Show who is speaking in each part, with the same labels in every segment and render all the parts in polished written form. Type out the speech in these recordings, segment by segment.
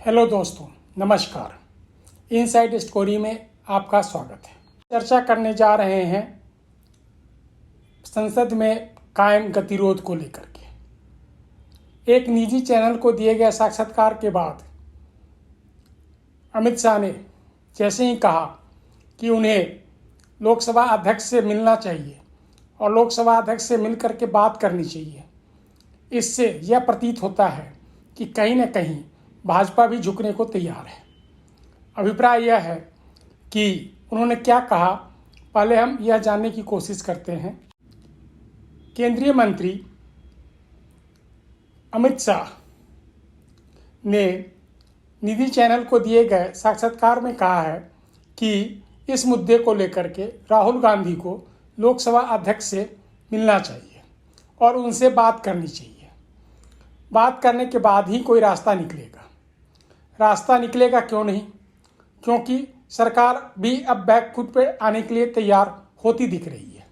Speaker 1: Hello दोस्तों, नमस्कार। Inside story में आपका स्वागत है। चर्चा करने जा रहे हैं संसद में कायम गतिरोध को लेकर के। एक निजी चैनल को दिए गए साक्षात्कार के बाद अमित शाह ने जैसे ही कहा कि उन्हें लोकसभा अध्यक्ष से मिलना चाहिए और लोकसभा अध्यक्ष से मिलकर के बात करनी चाहिए, इससे यह प्रतीत होता है कि कहीं न कहीं भाजपा भी झुकने को तैयार है। अभिप्राय यह है कि उन्होंने क्या कहा, पहले हम यह जानने की कोशिश करते हैं। केंद्रीय मंत्री अमित शाह ने निजी चैनल को दिए गए साक्षात्कार में कहा है कि इस मुद्दे को लेकर के राहुल गांधी को लोकसभा अध्यक्ष से मिलना चाहिए और उनसे बात करनी चाहिए। बात करने के बाद ही कोई रास्ता निकलेगा। रास्ता निकलेगा क्यों नहीं? क्योंकि सरकार भी अब बैक फुट पे आने के लिए तैयार होती दिख रही है।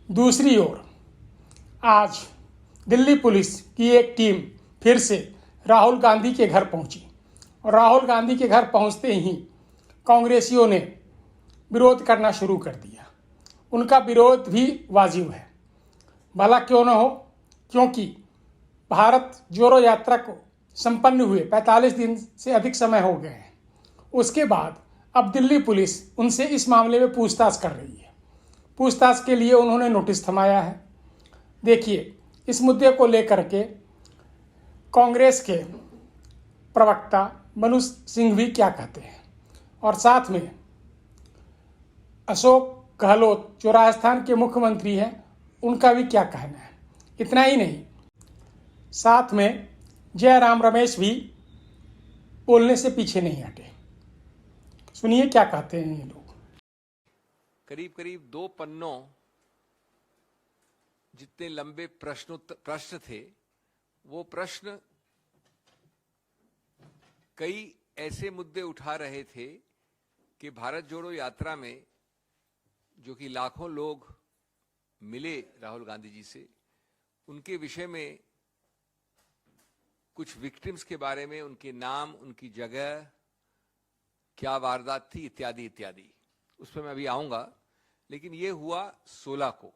Speaker 1: दूसरी ओर आज दिल्ली पुलिस की एक टीम फिर से राहुल गांधी के घर पहुंची और राहुल गांधी के घर पहुंचते ही कांग्रेसियों ने विरोध करना शुरू कर दिया। उनका विरोध भी वाजिब है, भला क्यों न हो, क्योंकि भारत जोड़ो यात्रा को संपन्न हुए 45 दिन से अधिक समय हो गए हैं। उसके बाद अब दिल्ली पुलिस उनसे इस मामले में पूछताछ कर रही है। पूछताछ के लिए उन्होंने नोटिस थमाया है। देखिए, इस मुद्दे को लेकर के कांग्रेस के प्रवक्ता मनोज सिंह भी क्या कहते हैं और साथ में अशोक गहलोत जो राजस्थान के मुख्यमंत्री हैं, उनका भी क्या कहना है। इतना ही नहीं, साथ में जयराम रमेश भी बोलने से पीछे नहीं हटे। सुनिए क्या कहते हैं ये लोग।
Speaker 2: करीब करीब 2 पन्नों जितने लंबे प्रश्न थे, वो प्रश्न कई ऐसे मुद्दे उठा रहे थे कि भारत जोड़ो यात्रा में जो कि लाखों लोग मिले राहुल गांधी जी से, उनके विषय में कुछ विक्टिम्स के बारे में, उनके नाम, उनकी जगह, क्या वारदात थी, इत्यादि इत्यादि, उस पर मैं अभी आऊंगा। लेकिन ये हुआ 16 को।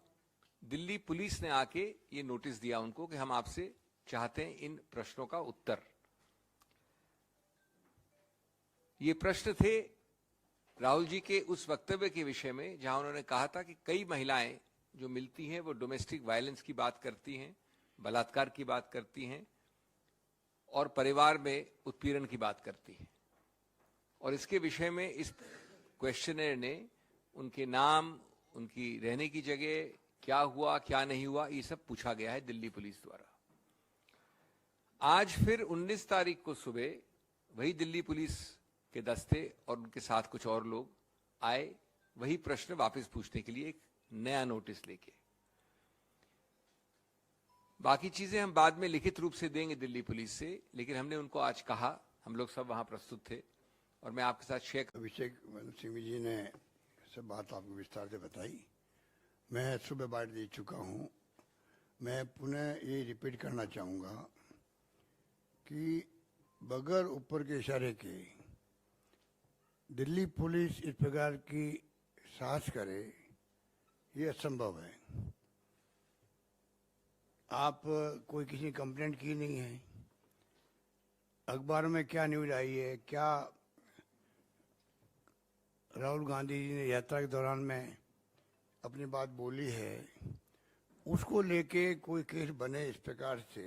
Speaker 2: दिल्ली पुलिस ने आके ये नोटिस दिया उनको कि हम आपसे चाहते हैं इन प्रश्नों का उत्तर। ये प्रश्न थे राहुल जी के उस वक्तव्य के विषय में जहां उन्होंने कहा था कि कई महिलाएं जो मिलती हैं वो डोमेस्टिक वायलेंस की बात करती हैं, बलात्कार की बात करती हैं और परिवार में उत्पीड़न की बात करती है। और इसके विषय में इस क्वेश्चनर ने उनके नाम, उनकी रहने की जगह, क्या हुआ क्या नहीं हुआ, ये सब पूछा गया है दिल्ली पुलिस द्वारा। आज फिर 19 तारीख को सुबह वही दिल्ली पुलिस के दस्ते और उनके साथ कुछ और लोग आए वही प्रश्न वापस पूछने के लिए, एक नया नोटिस लेके। बाकी चीजें हम बाद में लिखित रूप से देंगे दिल्ली पुलिस से, लेकिन हमने उनको आज कहा, हम लोग सब वहां प्रस्तुत थे और मैं आपके साथ शेयर।
Speaker 3: अभिषेक सिंह जी ने सब बात आपको विस्तार से बताई। मैं सुबह बात दे चुका हूं। मैं पुनः ये रिपीट करना चाहूँगा कि बगैर ऊपर के इशारे के दिल्ली पुलिस इस प्रकार की साहस करे, ये असंभव है। आप कोई किसी कंप्लेंट की नहीं है, अखबार में क्या न्यूज आई है, क्या राहुल गांधी जी ने यात्रा के दौरान में अपनी बात बोली है, उसको लेके कोई केस बने इस प्रकार से,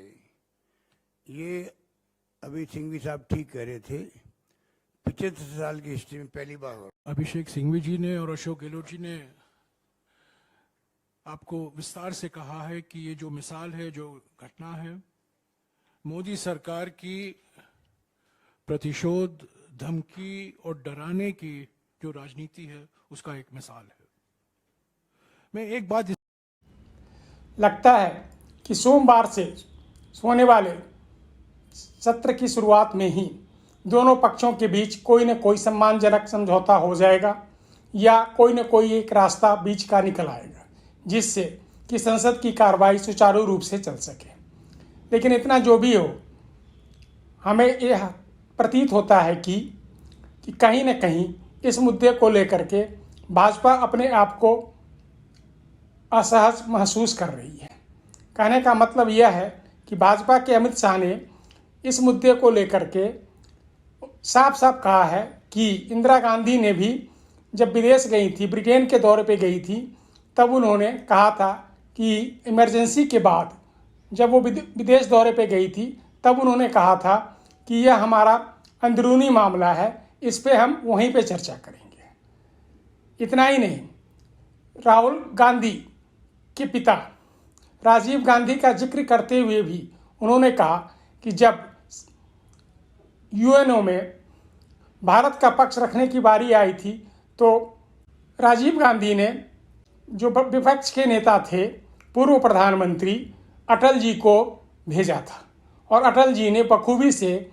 Speaker 3: ये अभी सिंघवी साहब ठीक कह रहे थे, 75 साल की हिस्ट्री में पहली बार हो।
Speaker 4: अभिषेक सिंघवी जी ने और अशोक गहलोत जी ने आपको विस्तार से कहा है कि ये जो मिसाल है, जो घटना है, मोदी सरकार की प्रतिशोध, धमकी और डराने की जो राजनीति है, उसका एक मिसाल है। मैं एक बात
Speaker 1: लगता है कि सोमवार से होने वाले सत्र की शुरुआत में ही दोनों पक्षों के बीच कोई न कोई सम्मानजनक समझौता हो जाएगा या कोई न कोई एक रास्ता बीच का निकल आएगा जिससे कि संसद की कार्रवाई सुचारू रूप से चल सके। लेकिन इतना जो भी हो, हमें यह प्रतीत होता है कि कहीं न कहीं इस मुद्दे को लेकर के भाजपा अपने आप को असहज महसूस कर रही है। कहने का मतलब यह है कि भाजपा के अमित शाह ने इस मुद्दे को लेकर के साफ साफ कहा है कि इंदिरा गांधी ने भी जब विदेश गई थी, ब्रिटेन के दौरे पे गई थी, तब उन्होंने कहा था कि इमरजेंसी के बाद जब वो विदेश दौरे पे गई थी तब उन्होंने कहा था कि यह हमारा अंदरूनी मामला है, इस पे हम वहीं पे चर्चा करेंगे। इतना ही नहीं, राहुल गांधी के पिता राजीव गांधी का जिक्र करते हुए भी उन्होंने कहा कि जब यूएनओ में भारत का पक्ष रखने की बारी आई थी तो राजीव गांधी ने जो विपक्ष के नेता थे, पूर्व प्रधानमंत्री अटल जी को भेजा था और अटल जी ने बखूबी से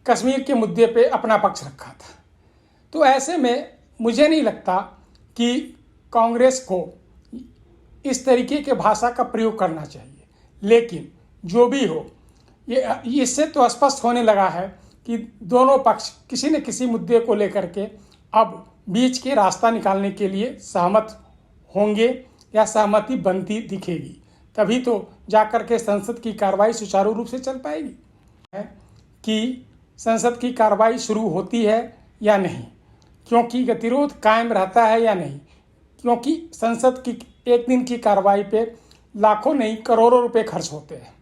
Speaker 1: कश्मीर के मुद्दे पे अपना पक्ष रखा था। तो ऐसे में मुझे नहीं लगता कि कांग्रेस को इस तरीके के भाषा का प्रयोग करना चाहिए। लेकिन जो भी हो, ये इससे तो स्पष्ट होने लगा है कि दोनों पक्ष किसी न किसी मुद्दे को लेकर के अब बीच के रास्ता निकालने के लिए सहमत होंगे या सहमति बनती दिखेगी, तभी तो जाकर के संसद की कार्रवाई सुचारू रूप से चल पाएगी। कि संसद की कार्रवाई शुरू होती है या नहीं, क्योंकि गतिरोध कायम रहता है या नहीं, क्योंकि संसद की एक दिन की कार्रवाई पे लाखों नहीं करोड़ों रुपए खर्च होते हैं।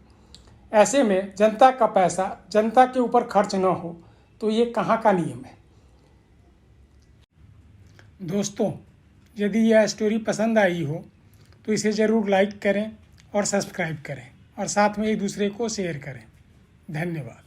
Speaker 1: ऐसे में जनता का पैसा जनता के ऊपर खर्च न हो तो ये कहाँ का नियम है। दोस्तों, यदि यह स्टोरी पसंद आई हो तो इसे ज़रूर लाइक करें और सब्सक्राइब करें और साथ में एक दूसरे को शेयर करें। धन्यवाद।